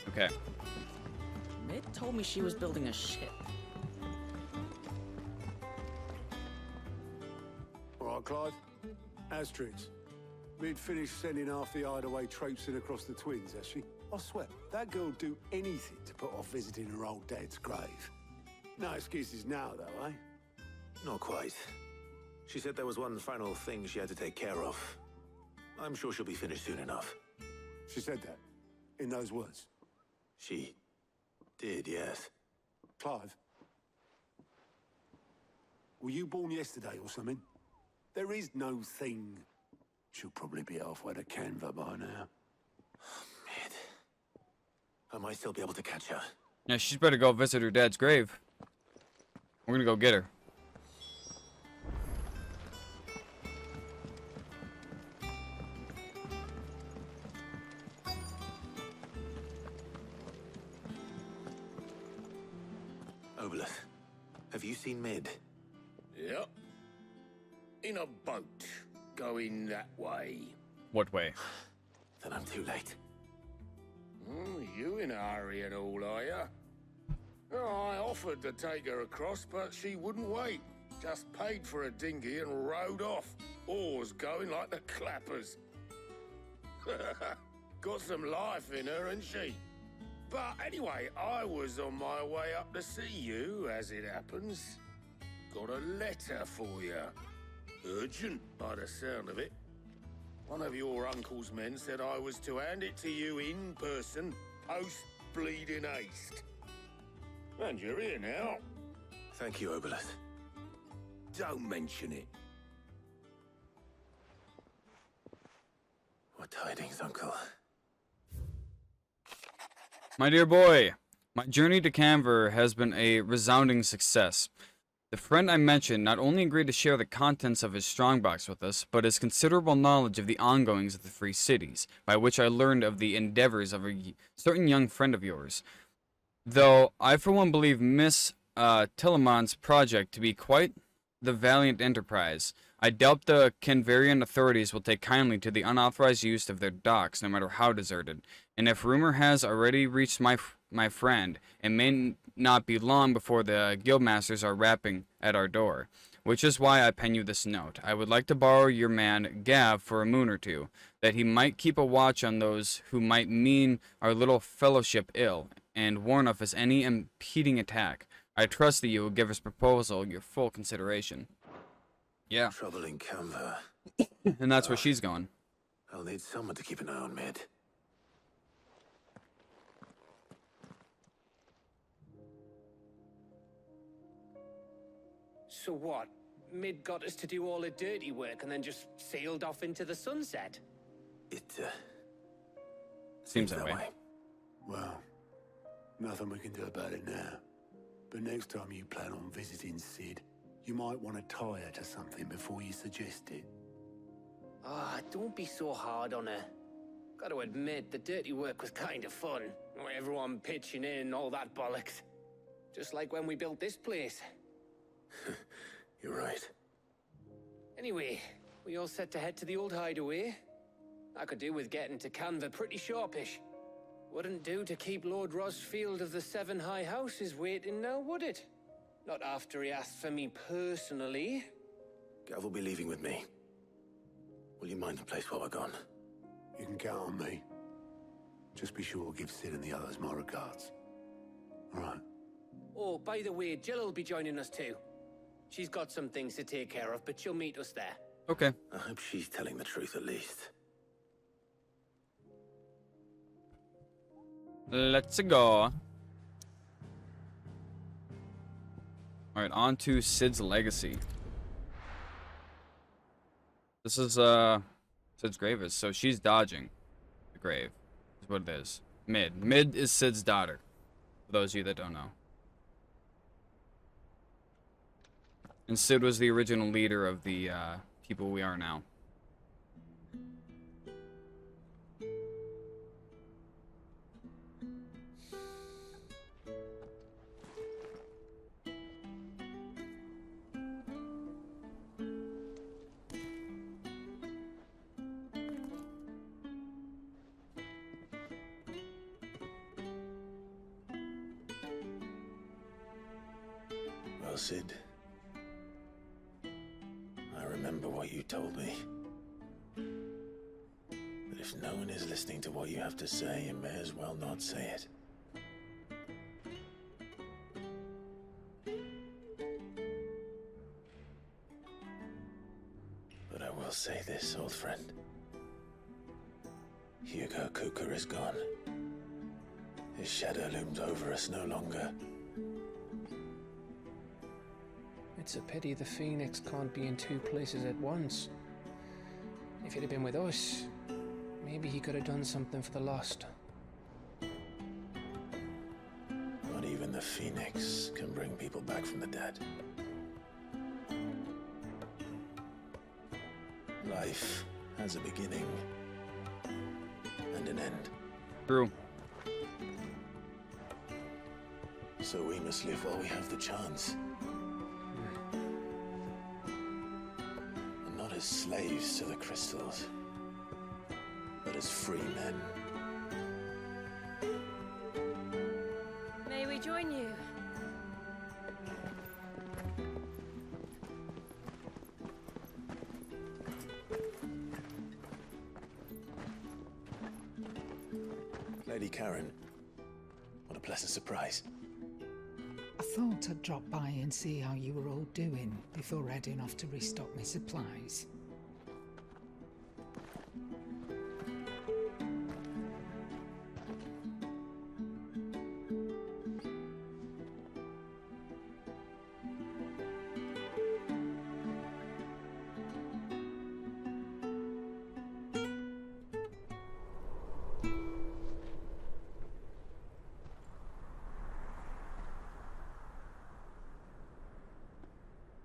Okay. Mid told me she was building a ship. All right, Clive. Asterix. We'd finished sending half the hideaway traipsing across the twins, has she? I swear, that girl'd do anything to put off visiting her old dad's grave. No excuses now, though, eh? Not quite. She said there was one final thing she had to take care of. I'm sure she'll be finished soon enough. She said that, in those words. She did, yes. Clive, were you born yesterday or something? There is no thing. She'll probably be halfway to Canva by now. Mid. I might still be able to catch her. Yeah, she's better go visit her dad's grave. We're gonna go get her. Obelith, have you seen Mid? Yep. In a boat, going that way. What way? Then I'm too late. You in a hurry and all, are ya? Oh, I offered to take her across, but she wouldn't wait. Just paid for a dinghy and rowed off. Oars going like the clappers. Got some life in her, ain't she? But anyway, I was on my way up to see you, as it happens. Got a letter for you. Urgent, by the sound of it. One of your uncle's men said I was to hand it to you in person, post-bleeding haste. And you're here now. Thank you, Obelith. Don't mention it. What tidings, Uncle? My dear boy, my journey to Canver has been a resounding success. The friend I mentioned not only agreed to share the contents of his strongbox with us, but his considerable knowledge of the ongoings of the Free Cities, by which I learned of the endeavors of a certain young friend of yours. Though I for one believe Miss Tillemon's project to be quite the valiant enterprise, I doubt the Canverian authorities will take kindly to the unauthorized use of their docks, no matter how deserted. And if rumor has already reached my friend, it may not be long before the guildmasters are rapping at our door. Which is why I pen you this note. I would like to borrow your man, Gav, for a moon or two, that he might keep a watch on those who might mean our little fellowship ill, and warn of us any impeding attack. I trust that you will give his proposal your full consideration. Yeah. Trouble in Canva. And that's where she's going. I'll need someone to keep an eye on Mid. So what? Mid got us to do all the dirty work and then just sailed off into the sunset? It, Seems that way. Well, nothing we can do about it now. But next time you plan on visiting Sid, you might want to tie her to something before you suggest it. Ah, don't be so hard on her. Got to admit, the dirty work was kind of fun. Everyone pitching in, all that bollocks. Just like when we built this place. You're right. Anyway, we all set to head to the old hideaway. I could do with getting to Canva pretty sharpish. Wouldn't do to keep Lord Rosfield of the Seven High Houses waiting now, would it? Not after he asked for me personally. Gav will be leaving with me. Will you mind the place while we're gone? You can count on me. Just be sure to give Sid and the others my regards. All right. Oh, by the way, Jill will be joining us too. She's got some things to take care of, but she'll meet us there. Okay. I hope she's telling the truth at least. Let's go. Alright, on to Sid's legacy. This is, Sid's grave is, so she's dodging the grave, is what it is. Mid. Mid is Sid's daughter, for those of you that don't know. And Sid was the original leader of the, people we are now. Sid. I remember what you told me. That if no one is listening to what you have to say, you may as well not say it. But I will say this, old friend. Hugo Cooker is gone. His shadow looms over us no longer. It's a pity the Phoenix can't be in two places at once. If he'd have been with us, maybe he could have done something for the lost. Not even the Phoenix can bring people back from the dead. Life has a beginning and an end. True. So we must live while we have the chance. And not as slaves to the crystals, but as free men. May we join you? Lady Karen, what a pleasant surprise. I thought I'd drop by and see how you were all doing before heading off to restock my supplies.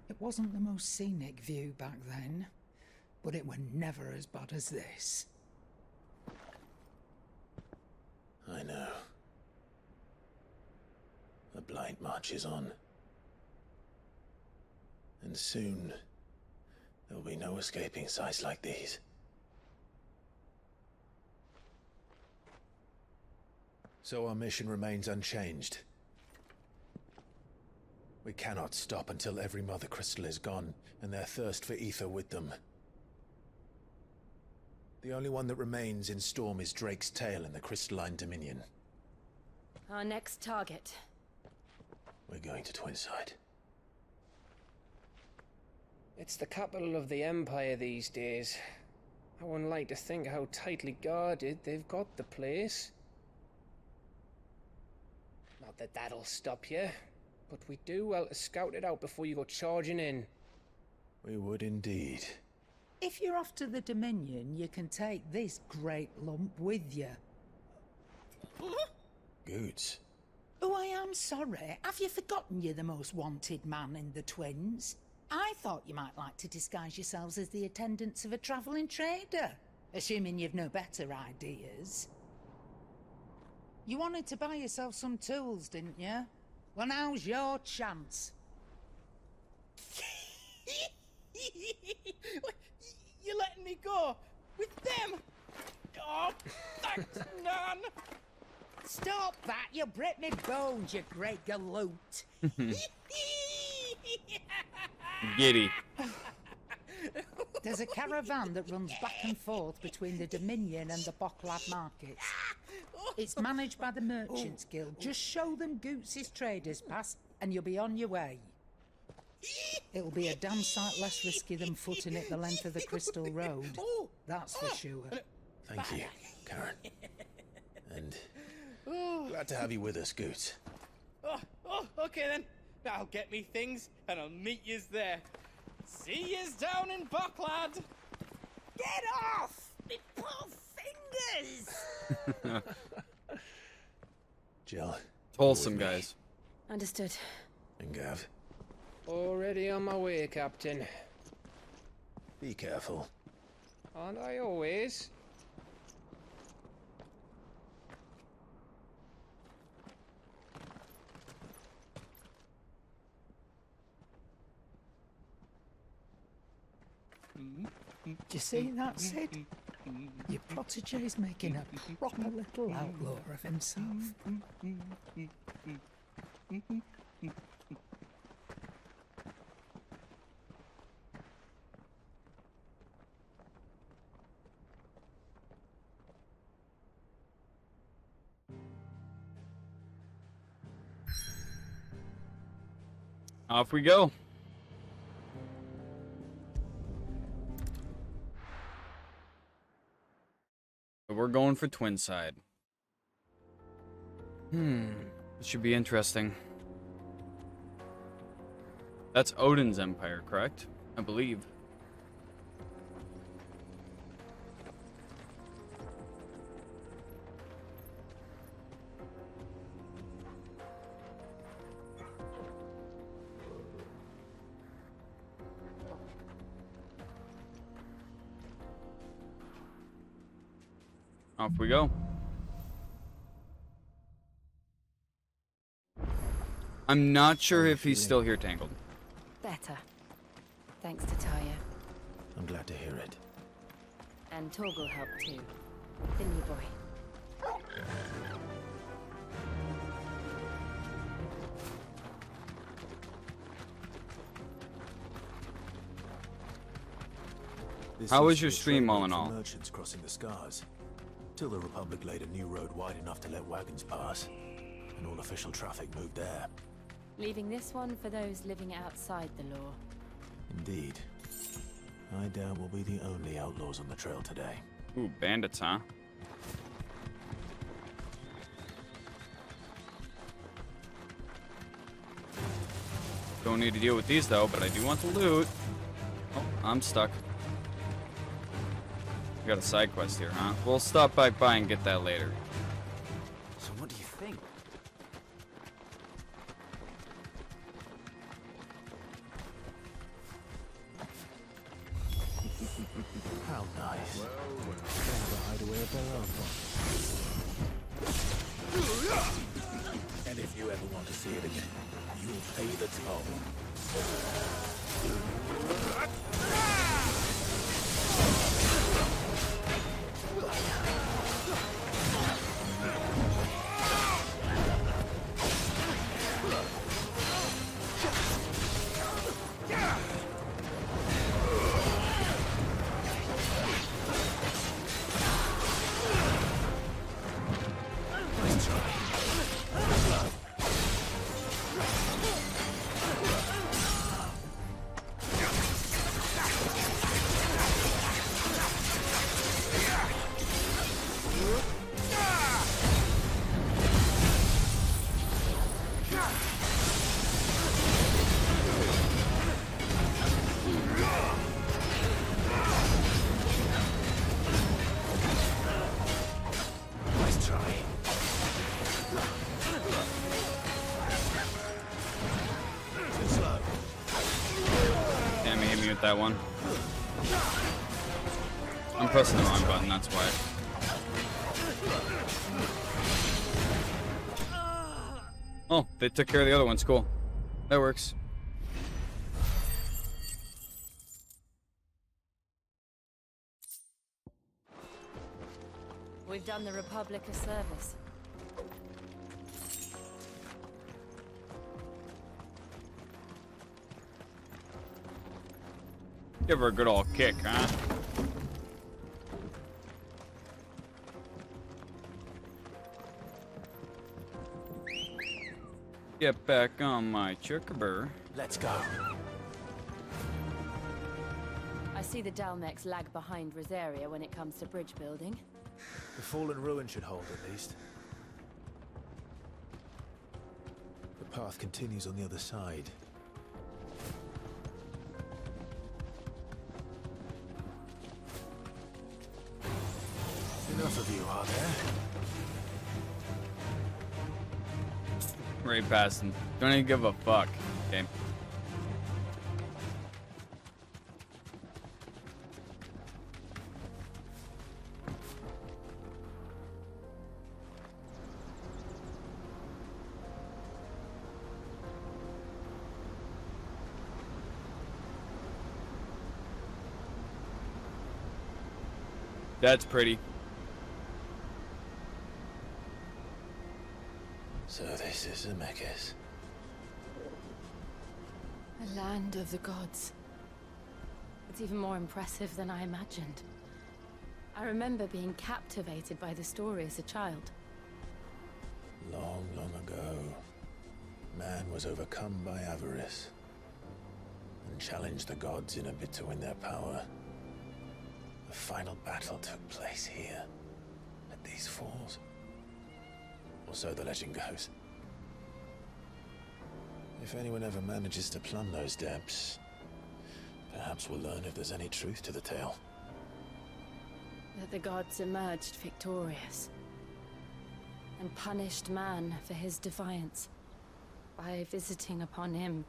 It wasn't the most scenic view back then, but it were never as bad as this. I know. The Blight marches on. And soon, there will be no escaping sights like these. So our mission remains unchanged. We cannot stop until every Mother Crystal is gone, and their thirst for ether with them. The only one that remains in Storm is Drake's Tail in the Crystalline Dominion. Our next target. We're going to Twinside. It's the capital of the Empire these days. I wouldn't like to think how tightly guarded they've got the place. Not that that'll stop you, but we do well to scout it out before you go charging in. We would indeed. If you're off to the Dominion, you can take this great lump with you. Goods. Oh, I am sorry. Have you forgotten you're the most wanted man in the Twins? I thought you might like to disguise yourselves as the attendants of a travelling trader, assuming you've no better ideas. You wanted to buy yourself some tools, didn't you? Well, now's your chance. You're letting me go? With them? Oh, thanks, Nan! Stop that! You'll break me bones, you great galoot! Giddy. There's a caravan that runs back and forth between the Dominion and the Bocklad markets. It's managed by the Merchants Guild. Just show them Goots' traders pass and you'll be on your way. It'll be a damn sight less risky than footing it the length of the Crystal Road. That's for sure. Thank you, Karen. And glad to have you with us, Goots. Okay then. I'll get me things and I'll meet yous there. See yous down in Bocklad. Get off! Me poor fingers! Jill. Wholesome, guys. Understood. And Gav. Already on my way, Captain. Be careful. Aren't I always? Do you see that, Sid? Your protégé's making a proper little outlaw of himself. Off we go. We're going for Twinside. This should be interesting. That's Odin's empire, correct? I believe. Off we go. I'm not sure if he's still here, Tangled. Better. Thanks to Taya. I'm glad to hear it. And Torgal helped too. The new boy. How was your stream, all in all? Merchants crossing the scars, till the Republic laid a new road wide enough to let wagons pass, and all official traffic moved there. Leaving this one for those living outside the law. Indeed. I doubt we'll be the only outlaws on the trail today. Ooh, bandits, huh? Don't need to deal with these though, but I do want the loot. Oh, I'm stuck. We got a side quest here, huh? We'll stop back by and get that later. So what do you think? How nice. They have a hideaway of their own. And if you ever want to see it again, you'll pay the toll. That one. I'm pressing the wrong button, that's why. Oh, they took care of the other ones, cool. That works. We've done the Republic a service. Give her a good old kick, huh? Get back on my chickaber. Let's go. I see the Dalmex lag behind Rosaria when it comes to bridge building. The fallen ruin should hold, at least. The path continues on the other side. Enough of you, are there? Right past him. Don't even give a fuck. Okay. That's pretty. So this is Zemeckis. A land of the gods. It's even more impressive than I imagined. I remember being captivated by the story as a child. Long, long ago, man was overcome by avarice and challenged the gods in a bid to win their power. The final battle took place here, at these falls. Or so the legend goes. If anyone ever manages to plumb those depths, perhaps we'll learn if there's any truth to the tale. That the gods emerged victorious and punished man for his defiance by visiting upon him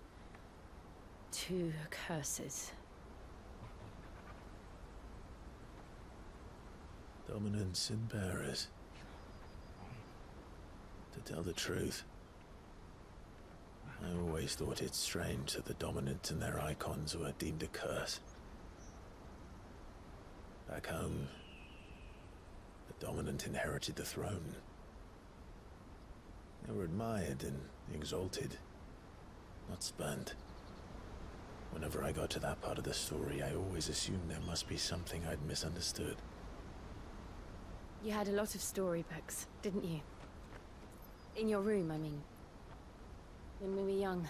2 curses. Dominant sin bearers. To tell the truth, I always thought it strange that the dominant and their icons were deemed a curse. Back home, the dominant inherited the throne. They were admired and exalted, not spurned. Whenever I got to that part of the story, I always assumed there must be something I'd misunderstood. You had a lot of storybooks, didn't you? In your room, I mean. When we were young.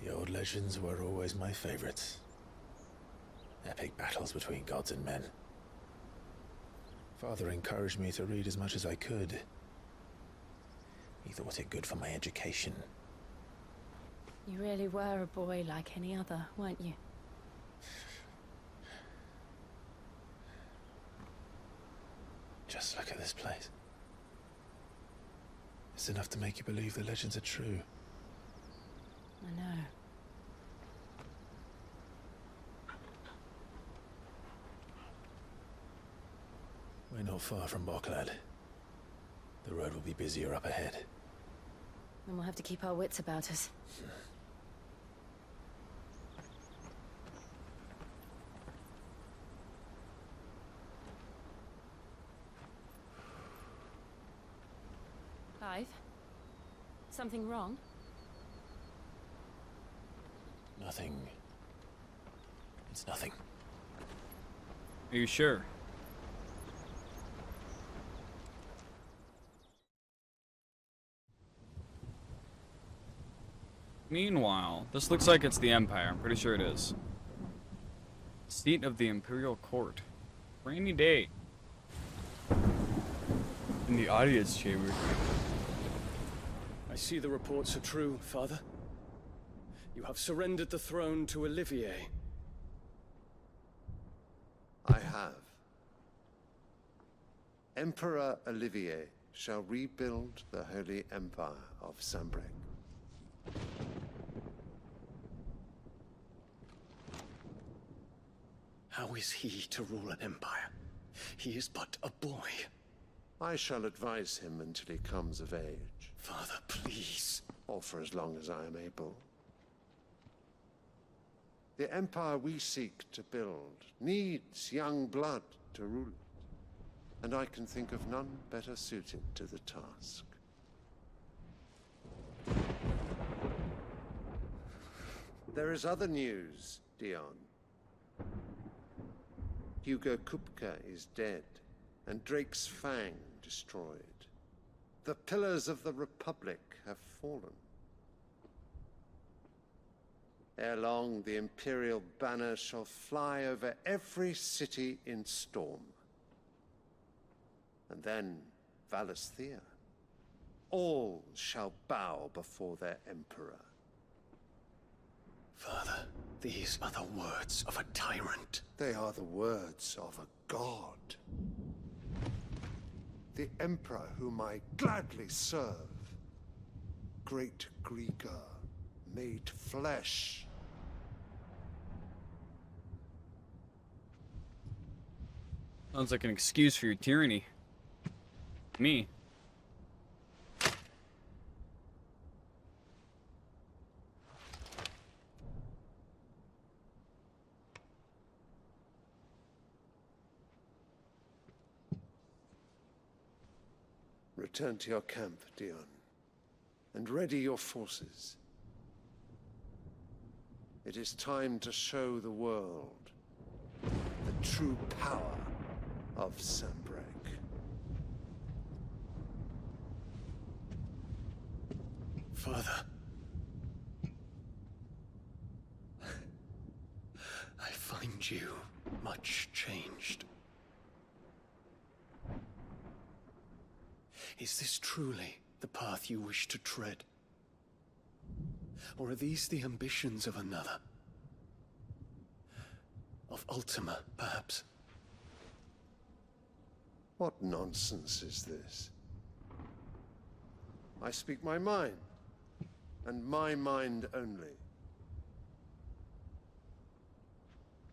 The old legends were always my favorites. Epic battles between gods and men. Father encouraged me to read as much as I could. He thought it good for my education. You really were a boy like any other, weren't you? Just look at this place. It's enough to make you believe the legends are true. I know. We're not far from Boklad. The road will be busier up ahead. Then we'll have to keep our wits about us. Clive? Something wrong? Nothing. It's nothing. Are you sure? Meanwhile, this looks like it's the Empire. I'm pretty sure it is. Seat of the Imperial Court. Rainy day. In the audience chamber. I see the reports are true, Father. You have surrendered the throne to Olivier. I have. Emperor Olivier shall rebuild the Holy Empire of Sanbreque. How is he to rule an empire? He is but a boy. I shall advise him until he comes of age. Father, please. Or for as long as I am able. The empire we seek to build needs young blood to rule it, and I can think of none better suited to the task. There is other news, Dion. Hugo Kupka is dead, and Drake's Fang destroyed. The pillars of the Republic have fallen. Ere long, the Imperial banner shall fly over every city in Storm. And then, Valisthea. All shall bow before their Emperor. Father, these are the words of a tyrant. They are the words of a god. The Emperor whom I gladly serve. Great Grieger, made flesh. Sounds like an excuse for your tyranny. Me. Return to your camp, Dion, and ready your forces. It is time to show the world the true power of Sanbreque. Father. find you much changed. Is this truly the path you wish to tread? Or are these the ambitions of another? Of Ultima, perhaps? What nonsense is this? I speak my mind, and my mind only.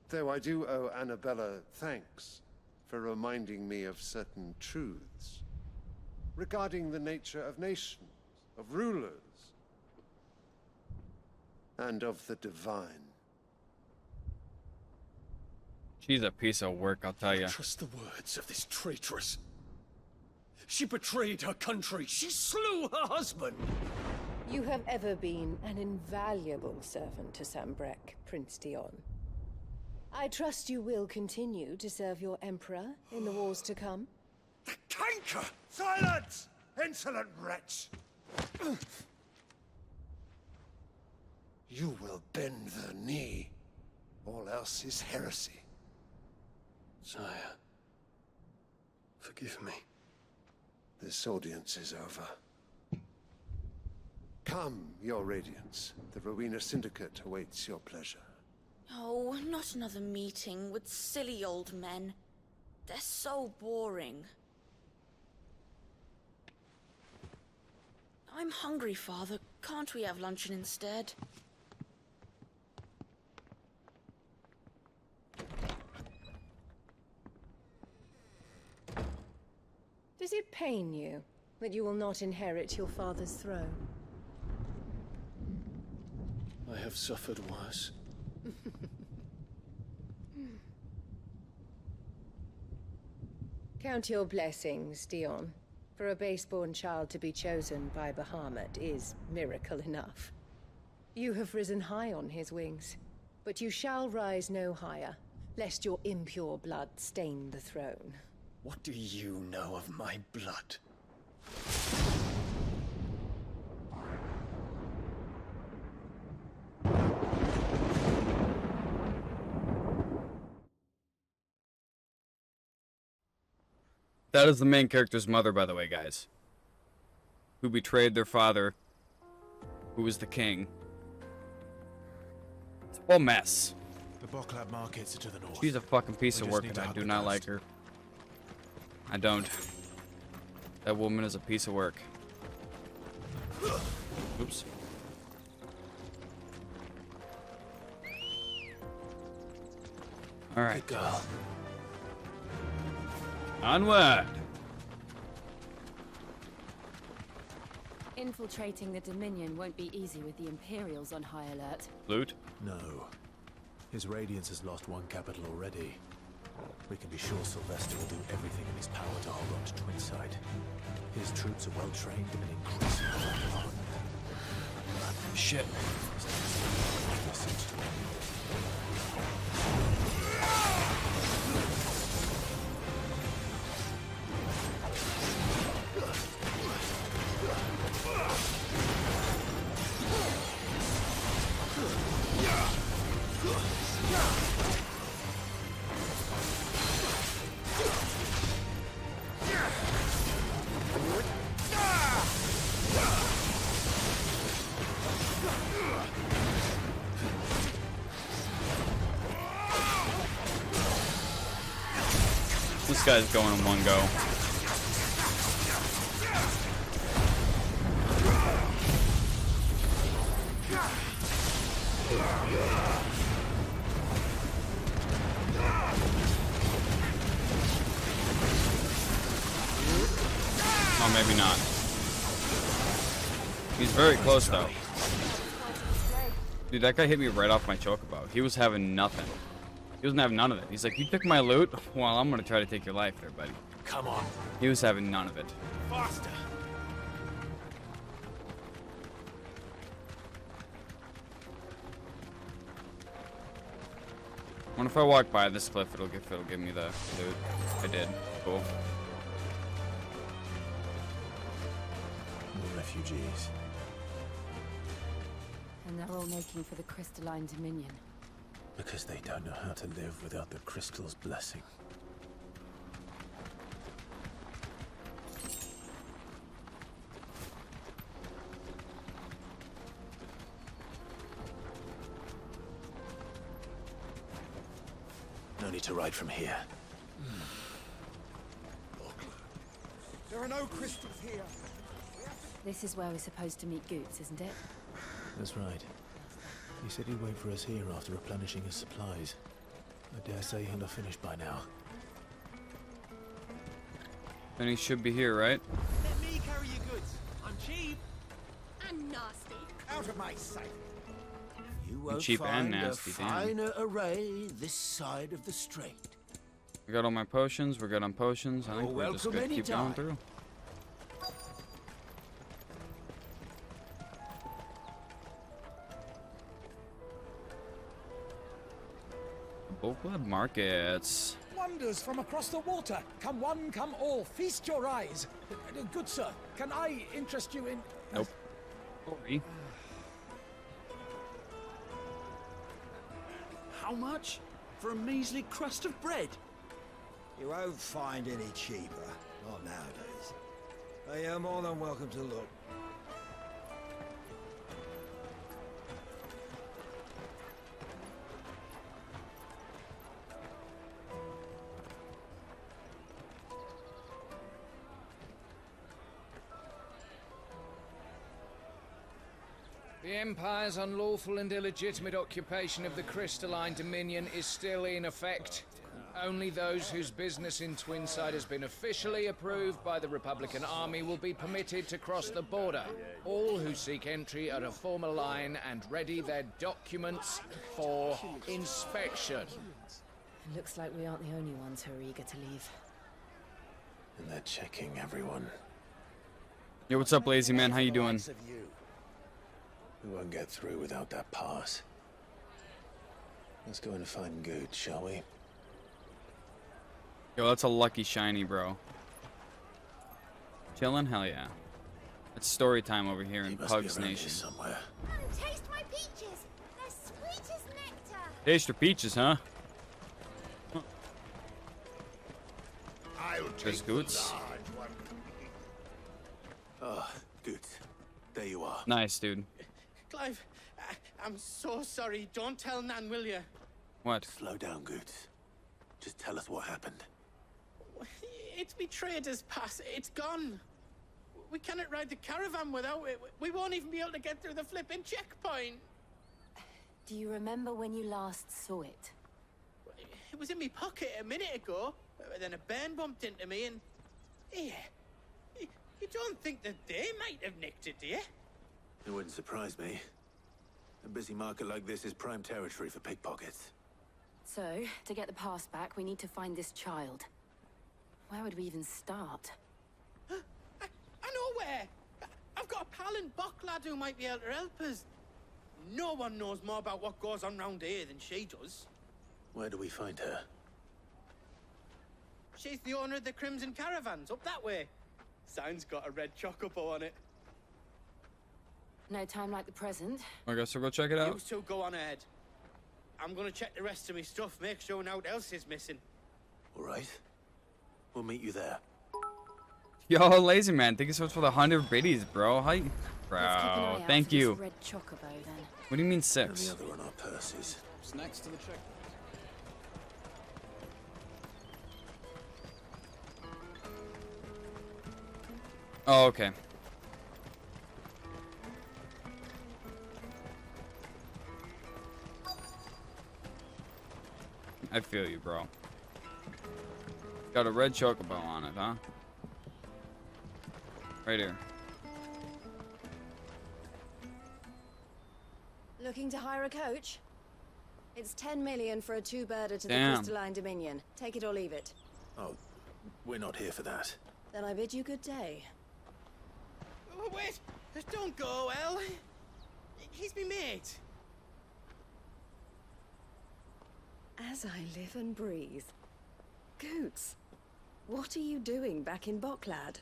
Though I do owe Annabella thanks for reminding me of certain truths regarding the nature of nations, of rulers, and of the divine. She's a piece of work, I'll tell you. Trust the words of this traitress. She betrayed her country. She slew her husband. You have ever been an invaluable servant to Sambrek, Prince Dion. I trust you will continue to serve your Emperor in the wars to come. The canker! Silence! Insolent wretch! You will bend the knee. All else is heresy. Sire, forgive me. This audience is over. Come, your Radiance. The Rowena Syndicate awaits your pleasure. Oh, not another meeting with silly old men. They're so boring. I'm hungry, Father. Can't we have luncheon instead? Does it pain you that you will not inherit your father's throne? I have suffered worse. Count your blessings, Dion. For a base-born child to be chosen by Bahamut is miracle enough. You have risen high on his wings, but you shall rise no higher, lest your impure blood stain the throne. What do you know of my blood? That is the main character's mother, by the way, guys. Who betrayed their father, who was the king. It's a mess. The Boklab markets are to the north. She's a fucking piece of work, and I do not like her. I don't. That woman is a piece of work. Oops. Alright. Good girl. Onward! Infiltrating the Dominion won't be easy with the Imperials on high alert. Loot? No. His Radiance has lost one capital already. We can be sure Sylvester will do everything in his power to hold on to Twinside. His troops are well trained and increasingly armed. Shit. This guy's going in one go. Oh, maybe not. He's very close, though. Dude, that guy hit me right off my chocobo. He was having nothing. He doesn't have none of it. He's like, you took my loot? Well, I'm gonna try to take your life there, buddy. Come on. He was having none of it. Faster. I wonder if I walk by this cliff, it'll give me the loot. I did. Cool. More refugees. And they're all making for the Crystalline Dominion. Because they don't know how to live without the crystal's blessing. No need to ride from here. There are no crystals here. This is where we're supposed to meet Goots, isn't it? That's right. He said he'd wait for us here after replenishing his supplies. I dare say he'll have finished by now. Then he should be here, right? Let me carry your goods. I'm cheap. And nasty. Out of my sight. You won't Cheap and find nasty, a damn. finer array this side of the strait. We got all my potions. We're good on potions. I think You're we're just welcome good to keep going anytime. through. Bulkwood markets. Wonders from across the water. Come one, come all. Feast your eyes. Good sir, can I interest you in... Nope. Sorry. How much? For a measly crust of bread? You won't find any cheaper. Not nowadays. But you're more than welcome to look. The Empire's unlawful and illegitimate occupation of the Crystalline Dominion is still in effect. Only those whose business in Twinside has been officially approved by the Republican Army will be permitted to cross the border. All who seek entry are to form a line and ready their documents for inspection. Looks like we aren't the only ones who are eager to leave. And they're checking everyone. Yo, what's up, lazy man? How you doing? We won't get through without that pass. Let's go and find Good, shall we? Yo, that's a lucky shiny, bro. Chillin'? Hell yeah. It's story time over here in Pug's Nation. Somewhere. Taste my peaches. They're sweet as nectar. Taste your peaches, huh? I'll There's take Goots. the large one. Ah, Good. There you are. Nice, dude. Clive, I'm so sorry. Don't tell Nan, will you? What? Slow down, Good. Just tell us what happened. It's betrayed us, Pass. It's gone. We cannot ride the caravan without it. We won't even be able to get through the flipping checkpoint. Do you remember when you last saw it? It was in my pocket a minute ago. Then a bairn bumped into me and... Yeah. You don't think that they might have nicked it, do you? It wouldn't surprise me. A busy market like this is prime territory for pickpockets. So, to get the pass back, we need to find this child. Where would we even start? I know where! I've got a pal in Bocklad who might be able to help us. No one knows more about what goes on round here than she does. Where do we find her? She's the owner of the Crimson Caravans, up that way. Sign's got a red chocobo on it. No time like the present. I guess we'll go check it out. You two go on ahead. I'm gonna check the rest of my stuff, make sure nothing else is missing. All right. We'll meet you there. Yo, lazy man, thank you so much for the 100 biddies, bro. Hi, bro. Thank you. Red chocobo, then. What do you mean And 6? the other on our purses. Snacks to the check. Oh, okay. I feel you, bro. Got a red chocobo on it, huh? Right here. Looking to hire a coach? It's 10 million for a two-birder to Damn. the Crystalline Dominion. Take it or leave it. Oh, we're not here for that. Then I bid you good day. Oh, wait! Don't go, El. He's me mate. As I live and breathe. Goots, what are you doing back in Bocklad?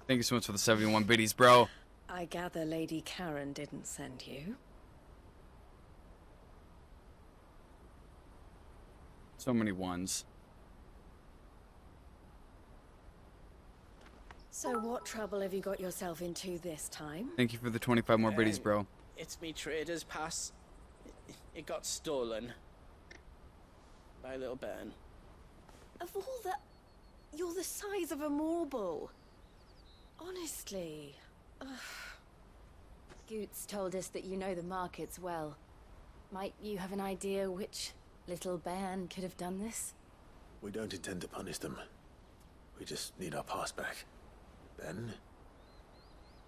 Thank you so much for the 71 biddies, bro. I gather Lady Karen didn't send you. So many ones. So what trouble have you got yourself into this time? Thank you for the 25 more biddies, bro. It's me trader's pass. It got stolen. By little Ben. Of all the... You're the size of a marble. Honestly. Ugh. Goots told us that you know the markets well. Might you have an idea which little bairn could have done this? We don't intend to punish them. We just need our pass back. Then,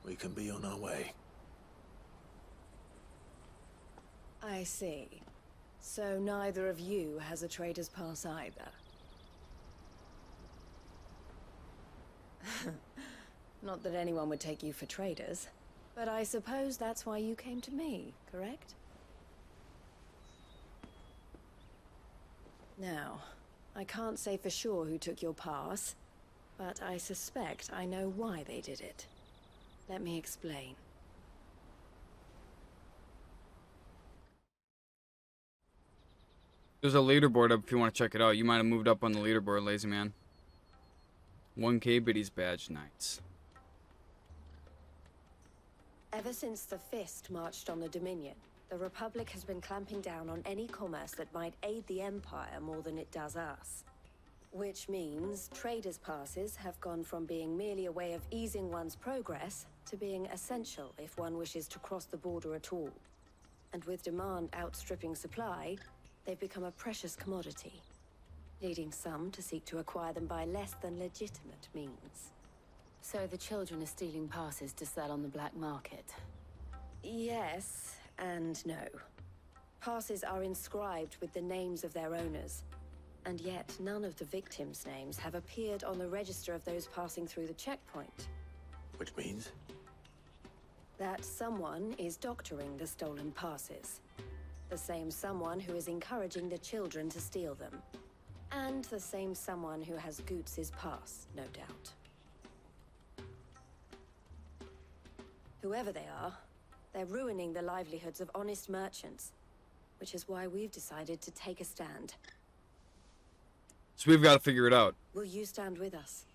we can be on our way. I see. So neither of you has a trader's pass either. Not that anyone would take you for traders, but I suppose that's why you came to me, correct? Now, I can't say for sure who took your pass, but I suspect I know why they did it. Let me explain. There's a leaderboard up if you want to check it out. You might have moved up on the leaderboard, lazy man. 1K biddies badge nights. Ever since the Fist marched on the Dominion, the Republic has been clamping down on any commerce that might aid the Empire more than it does us. Which means traders' passes have gone from being merely a way of easing one's progress to being essential if one wishes to cross the border at all. And with demand outstripping supply, they've become a precious commodity, leading some to seek to acquire them by less than legitimate means. So the children are stealing passes to sell on the black market? Yes and no. Passes are inscribed with the names of their owners, and yet none of the victims' names have appeared on the register of those passing through the checkpoint. Which means? That someone is doctoring the stolen passes. The same someone who is encouraging the children to steal them. And the same someone who has Goots' pass, no doubt. Whoever they are, they're ruining the livelihoods of honest merchants, which is why we've decided to take a stand. So we've got to figure it out. Will you stand with us?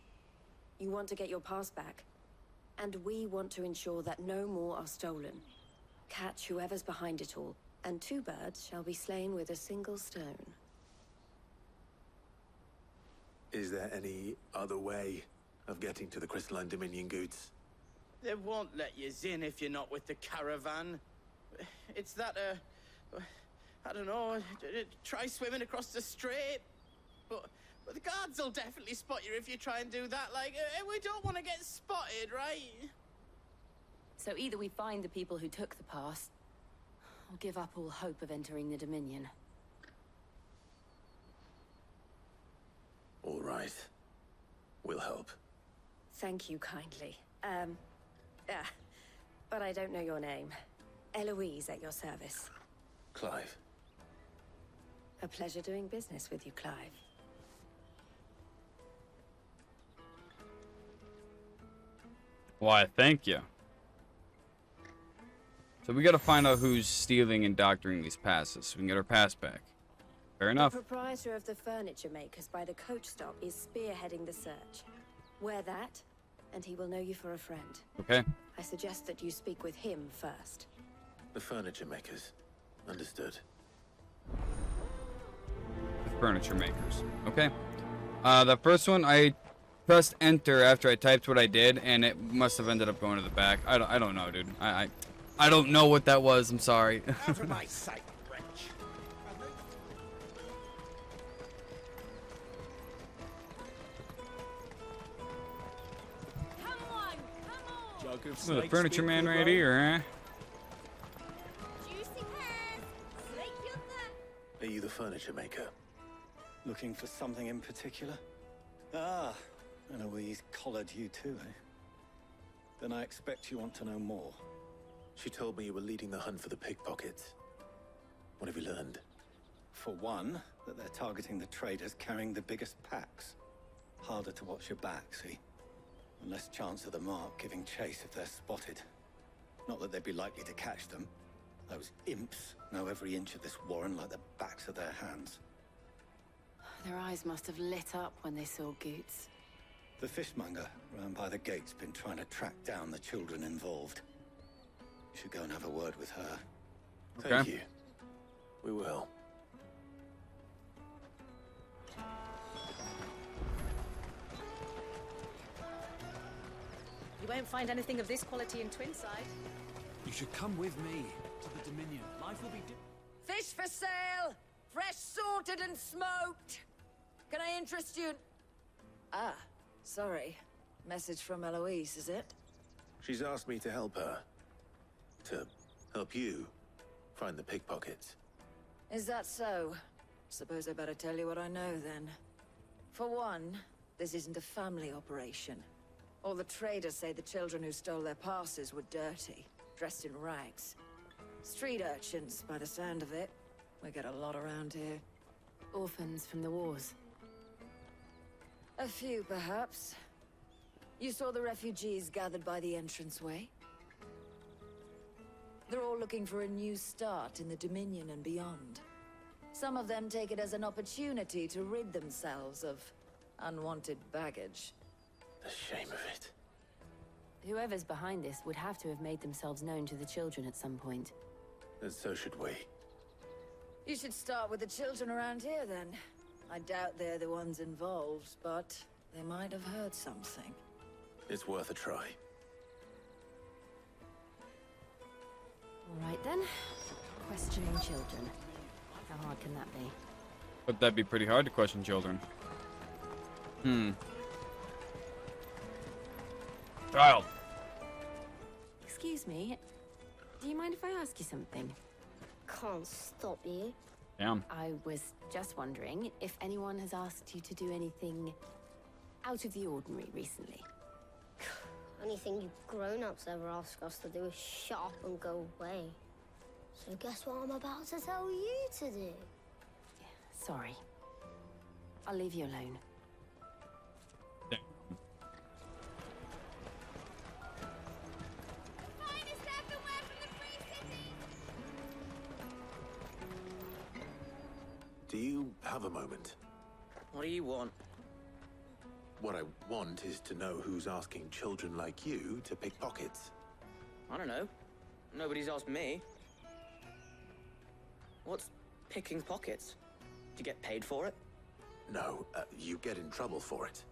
You want to get your pass back, and we want to ensure that no more are stolen. Catch whoever's behind it all, and 2 birds shall be slain with a single stone. Is there any other way of getting to the Crystalline Dominion, Goots? They won't let you in if you're not with the caravan. It's that, I don't know, try swimming across the strait. But the guards will definitely spot you if you try and do that. Like, we don't want to get spotted, right? So either we find the people who took the pass, or give up all hope of entering the Dominion. All right. We'll help. Thank you kindly. But I don't know your name. Eloise at your service. Clive. A pleasure doing business with you, Clive. Why, thank you. So we got to find out who's stealing and doctoring these passes so we can get our pass back. Fair enough. The proprietor of the furniture makers by the coach stop is spearheading the search. Wear that, and he will know you for a friend. Okay. I suggest that you speak with him first. The furniture makers. Understood. The furniture makers. Okay. The first one, I pressed enter after I typed what I did, and it must have ended up going to the back. I don't know, dude. I don't know what that was. I'm sorry. Out of my sight, wretch. Jug of The snakes furniture been man good, right Ron? here, eh? Are you the furniture maker? Looking for something in particular? Ah, Eloise collared you too, eh? Then I expect you want to know more. She told me you were leading the hunt for the pickpockets. What have you learned? For one, that they're targeting the traders carrying the biggest packs. Harder to watch your back, see? And less chance of the mark giving chase if they're spotted. Not that they'd be likely to catch them. Those imps know every inch of this warren like the backs of their hands. Their eyes must have lit up when they saw Goots. The fishmonger round by the gate's been trying to track down the children involved. You should go and have a word with her. Thank you. We will. You won't find anything of this quality in Twinside. You should come with me to the Dominion. Life will be Fish for sale! Fresh sorted and smoked! Can I interest you in... Ah, sorry. Message from Eloise, is it? She's asked me to help her. To help you find the pickpockets. Is that so? Suppose I better tell you what I know, then. For one, this isn't a family operation. All the traders say the children who stole their passes were dirty, dressed in rags. Street urchins, by the sound of it. We get a lot around here. Orphans from the wars. A few, perhaps. You saw the refugees gathered by the entranceway? They're all looking for a new start in the Dominion and beyond. Some of them take it as an opportunity to rid themselves of unwanted baggage. The shame of it. Whoever's behind this would have to have made themselves known to the children at some point. And so should we. You should start with the children around here, then. I doubt they're the ones involved, but they might have heard something. It's worth a try. All right, then. Questioning children. How hard can that be? But that'd be pretty hard to question children. Child! Excuse me. Do you mind if I ask you something? Can't stop you. Damn. I was just wondering if anyone has asked you to do anything out of the ordinary recently. Anything you grown-ups ever ask us to do is shut up and go away. So guess what I'm about to tell you to do? Sorry. I'll leave you alone. Do you have a moment? What do you want? What I want is to know who's asking children like you to pick pockets. I don't know. Nobody's asked me. What's picking pockets? Do you get paid for it? No, you get in trouble for it.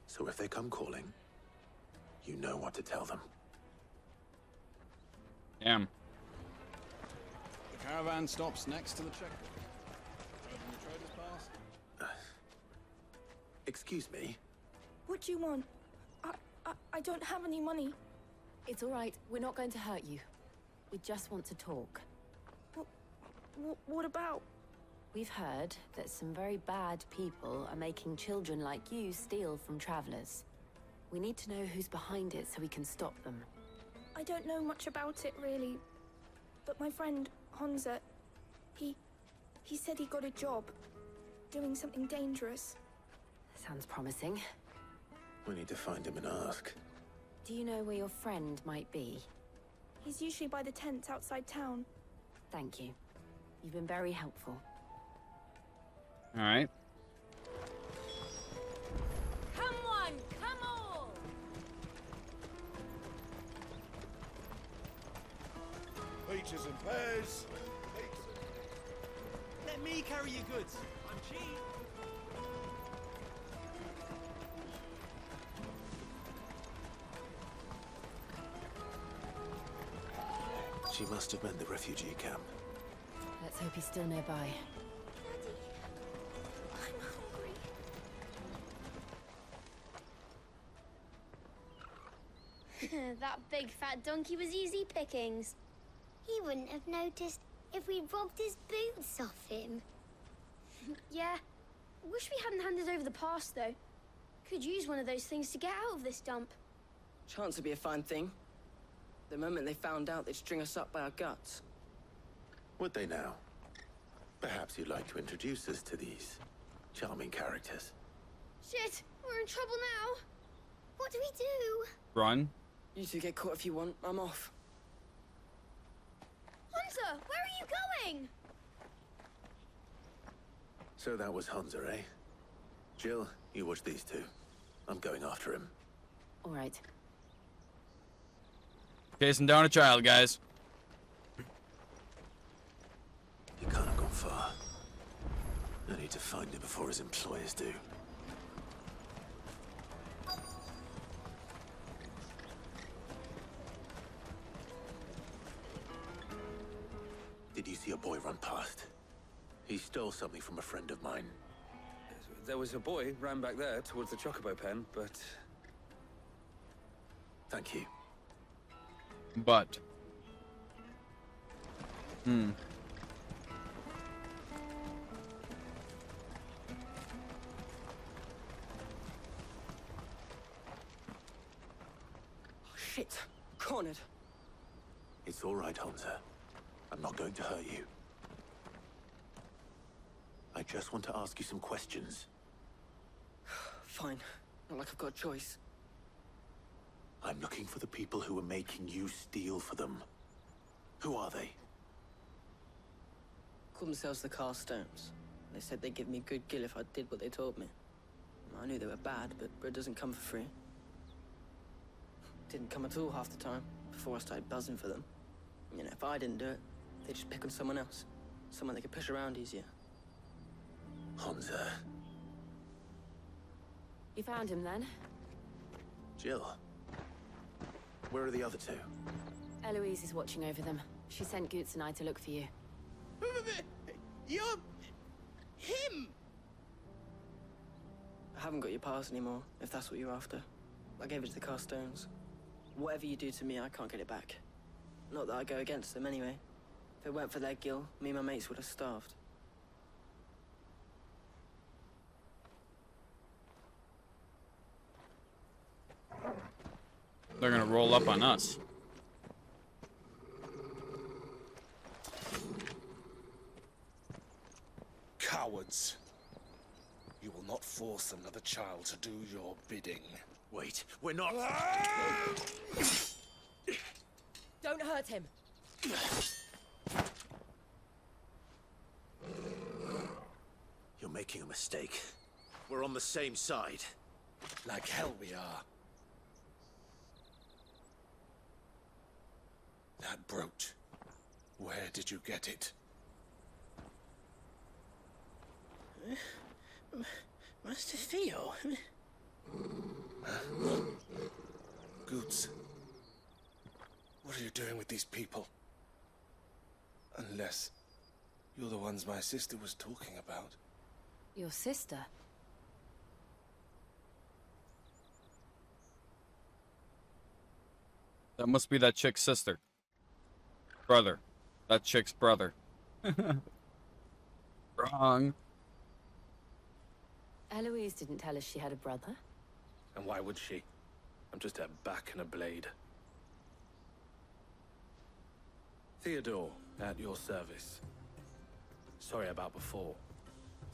So if they come calling, you know what to tell them. Damn. The caravan stops next to the checkpoint. Excuse me? What do you want? I don't have any money. It's all right. We're not going to hurt you. We just want to talk. What about? We've heard that some very bad people are making children like you steal from travelers. We need to know who's behind it so we can stop them. I don't know much about it, really. But my friend, Honza, he said he got a job. Doing something dangerous. Sounds promising. We need to find him and ask. Do you know where your friend might be? He's usually by the tents outside town. Thank you. You've been very helpful. All right. Come on, come on! Peaches and pears. Let me carry your goods. I'm cheap. She must have meant the refugee camp. Let's hope he's still nearby. That big fat donkey was easy pickings. He wouldn't have noticed if we robbed his boots off him. Yeah. Wish we hadn't handed over the pass, though. Could use one of those things to get out of this dump. Chance would be a fine thing. The moment they found out, they'd string us up by our guts. Would they now? Perhaps you'd like to introduce us to these charming characters. Shit, we're in trouble now. What do we do? Run. You two get caught if you want. I'm off. Hunter, where are you going? So that was Hansa, eh? Jill, you watch these two. I'm going after him. All right. Chasing down a child, guys. He can't have gone far. I need to find him before his employers do. Did you see a boy run past? He stole something from a friend of mine. There was a boy ran back there towards the Chocobo pen, but... Thank you. But. Shit. Cornered. It's all right, Hansa. I'm not going to hurt you. I just want to ask you some questions. Fine. Not like I've got a choice. I'm looking for the people who are making you steal for them. Who are they? Called themselves the Carstones. They said they'd give me good gill if I did what they told me. I knew they were bad, but bread doesn't come for free. Didn't come at all half the time, before I started buzzing for them. You know, if I didn't do it, they'd just pick on someone else. Someone they could push around easier. Hansa. You found him then? Jill. Where are the other two? Eloise is watching over them. She sent Goots and I to look for you. You're... him! I haven't got your pass anymore, if that's what you're after. I gave it to the Carstones. Whatever you do to me, I can't get it back. Not that I go against them anyway. If it weren't for their gill, me and my mates would have starved. They're gonna roll up on us. Cowards. You will not force another child to do your bidding. Wait, we're not... Don't hurt him. You're making a mistake. We're on the same side. Like hell we are. That brooch. Where did you get it? Master Theo? Goots. What are you doing with these people? Unless you're the ones my sister was talking about. Your sister? That must be that chick's sister. Brother. That chick's brother. Wrong. Eloise didn't tell us she had a brother. And why would she? I'm just a back and a blade. Theodore, at your service. Sorry about before.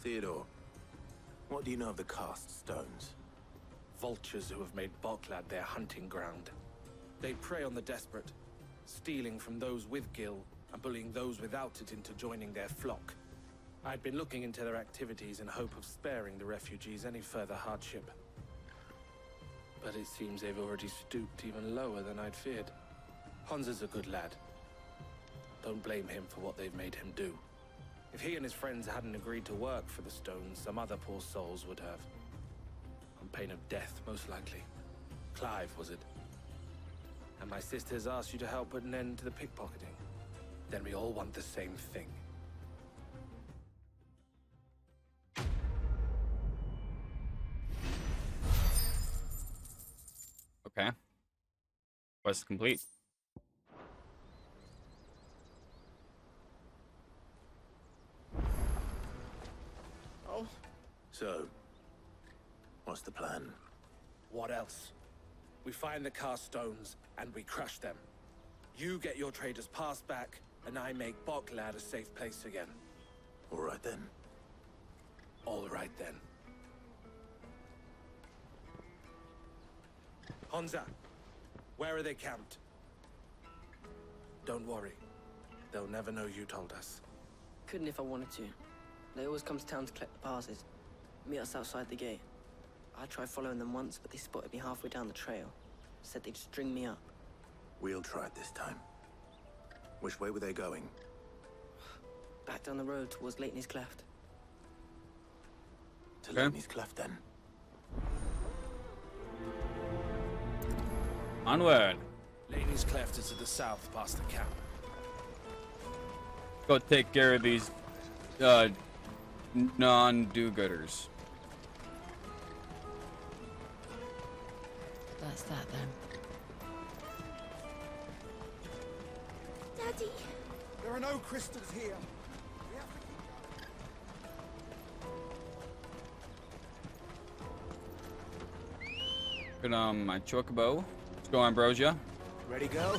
Theodore, what do you know of the Cast Stones? Vultures who have made Boklad their hunting ground. They prey on the desperate, stealing from those with gill and bullying those without it into joining their flock. I'd been looking into their activities in hope of sparing the refugees any further hardship. But it seems they've already stooped even lower than I'd feared. Hansa's a good lad. Don't blame him for what they've made him do. If he and his friends hadn't agreed to work for the Stones, some other poor souls would have. On pain of death, most likely. Clive, was it? And my sisters asked you to help put an end to the pickpocketing. Then we all want the same thing. Okay. Quest complete. Oh. So, what's the plan? What else? We find the Cast Stones and we crush them. You get your trader's pass back, and I make Boklad a safe place again. All right then. All right then. Hansa, where are they camped? Don't worry. They'll never know you told us. Couldn't if I wanted to. They always come to town to collect the passes. Meet us outside the gate. I tried following them once, but they spotted me halfway down the trail. Said they'd string me up. We'll try it this time. Which way were they going? Back down the road towards Leighton's Cleft. To Leighton's Cleft, then. Onward. Leighton's Cleft is to the south, past the camp. Go take care of these non-do-gooders. That's that then. Daddy! There are no crystals here. Good my chocobo. Let's go, Ambrosia. Ready, go?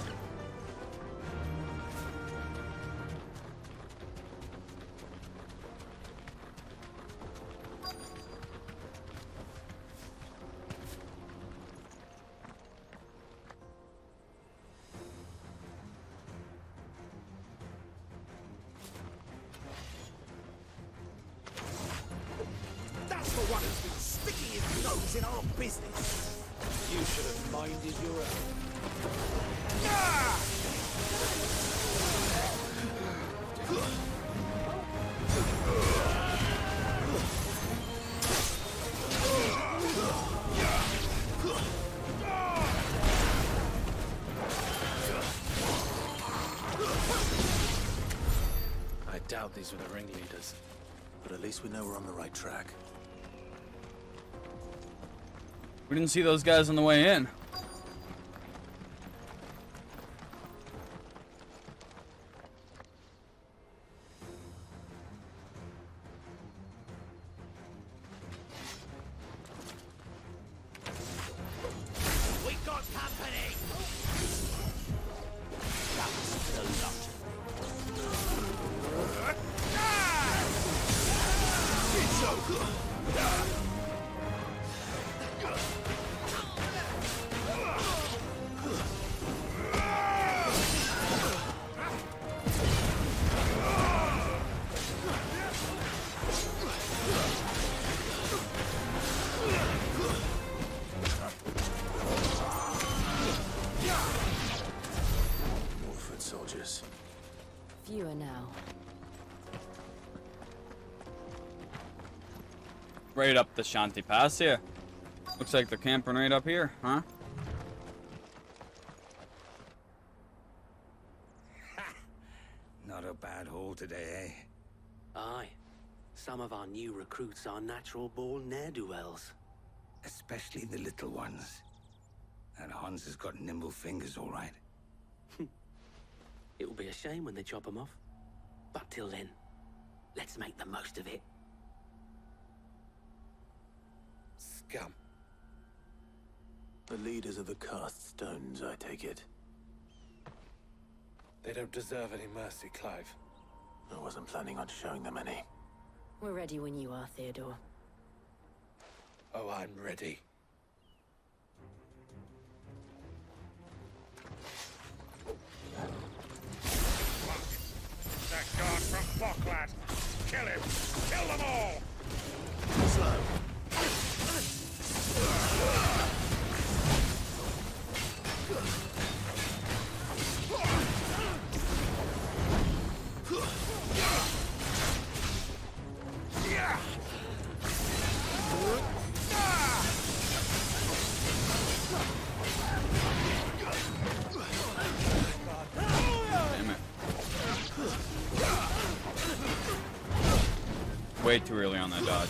That's the one who's been sticking his nose in our business. You should have minded your own. I doubt these were the ringleaders. But at least we know we're on the right track. We didn't see those guys on the way in. We got company! That was the lot. It's so good! More foot soldiers. Fewer now. Right up the Shanty Pass here. Looks like they're camping right up here, huh? Not a bad haul today, eh? Aye. Some of our new recruits are natural-born ne'er-do-wells. Especially the little ones. And Hans has got nimble fingers, all right. It will be a shame when they chop them off. But till then, let's make the most of it. Scum. The leaders of the cast stones, I take it. They don't deserve any mercy, Clive. I wasn't planning on showing them any. We're ready when you are, Theodore. Oh, I'm ready. That guard from Bocklad! Kill him! Kill them all! Damn it. Way too early on that dodge.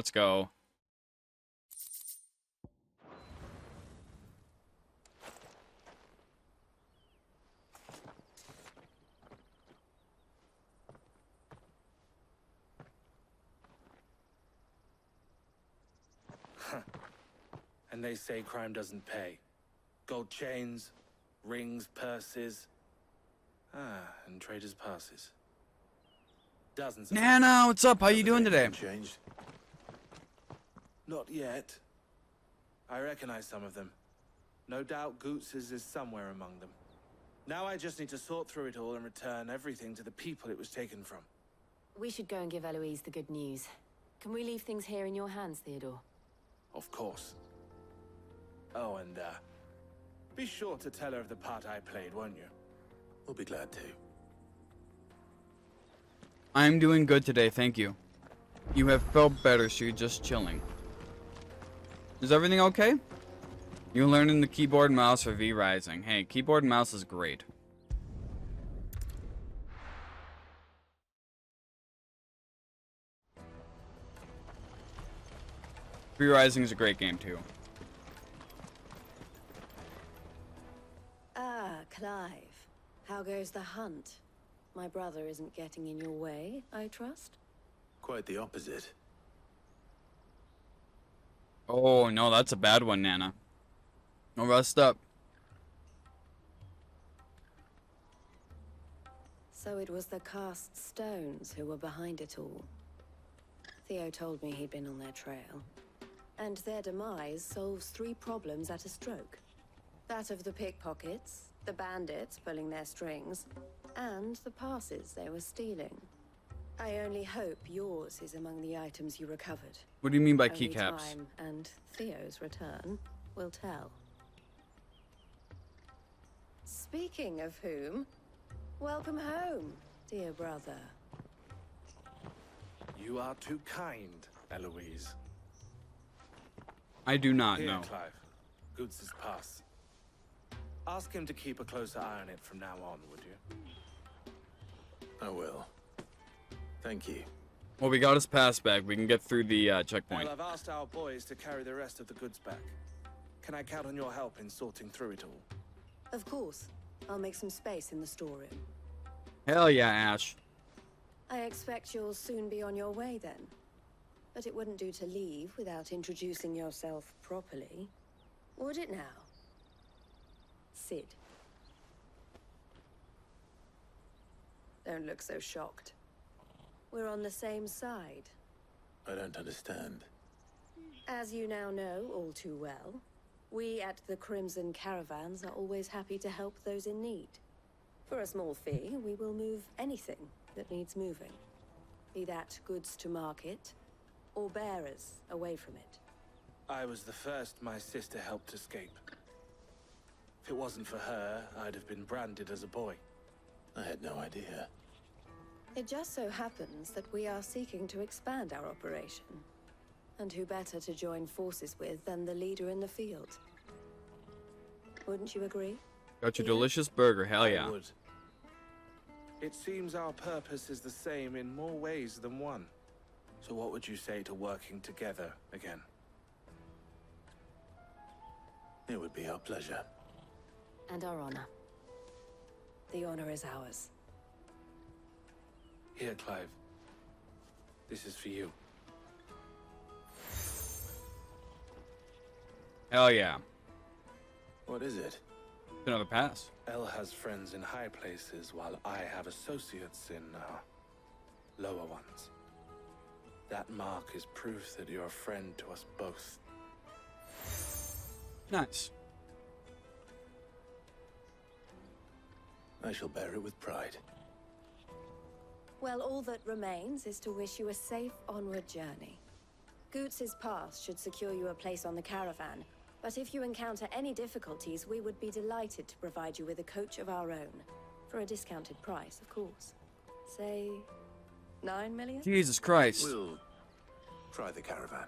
Let's go. And they say crime doesn't pay. Gold chains, rings, purses. And traders' passes. Dozens of Nana, what's up? How you doing today? Changed. Not yet. I recognize some of them. No doubt Goots's is somewhere among them. Now I just need to sort through it all and return everything to the people it was taken from. We should go and give Eloise the good news. Can we leave things here in your hands, Theodore? Of course. Oh, and, be sure to tell her of the part I played, won't you? We'll be glad to. I'm doing good today, thank you. You have felt better, so you're just chilling. Is everything okay? You're learning the keyboard and mouse for V Rising. Hey, keyboard and mouse is great. V Rising is a great game too. Ah, Clive. How goes the hunt? My brother isn't getting in your way, I trust? Quite the opposite. Oh, no, that's a bad one, Nana. No, rest up. So it was the cast stones who were behind it all. Theo told me he'd been on their trail. And their demise solves 3 problems at a stroke. That of the pickpockets, the bandits pulling their strings, and the passes they were stealing. I only hope yours is among the items you recovered. What do you mean by Only keycaps? time and Theo's return will tell. Speaking of whom, welcome home, dear brother. You are too kind, Eloise. I do not Here, know. Clive. Goots's pass. Ask him to keep a closer eye on it from now on, would you? I will. Thank you. Well, we got his pass back. We can get through the checkpoint. Well, I've asked our boys to carry the rest of the goods back. Can I count on your help in sorting through it all? Of course. I'll make some space in the storeroom. Hell yeah, Ash. I expect you'll soon be on your way then. But it wouldn't do to leave without introducing yourself properly. Would it now? Sid. Don't look so shocked. We're on the same side. I don't understand. As you now know all too well, we at the Crimson Caravans are always happy to help those in need. For a small fee, we will move anything that needs moving. Be that goods to market, or bearers away from it. I was the first my sister helped escape. If it wasn't for her, I'd have been branded as a boy. I had no idea. It just so happens that we are seeking to expand our operation. And who better to join forces with than the leader in the field? Wouldn't you agree? Got your delicious burger, hell yeah. I would. It seems our purpose is the same in more ways than one. So what would you say to working together again? It would be our pleasure. And our honor. The honor is ours. Here, Clive. This is for you. Hell yeah. What is it? Another pass. Elle has friends in high places, while I have associates in, lower ones. That mark is proof that you're a friend to us both. Nice. I shall bear it with pride. Well, all that remains is to wish you a safe onward journey. Goots's pass should secure you a place on the caravan, but if you encounter any difficulties, we would be delighted to provide you with a coach of our own. For a discounted price, of course. Say, 9 million? Jesus Christ. We'll try the caravan.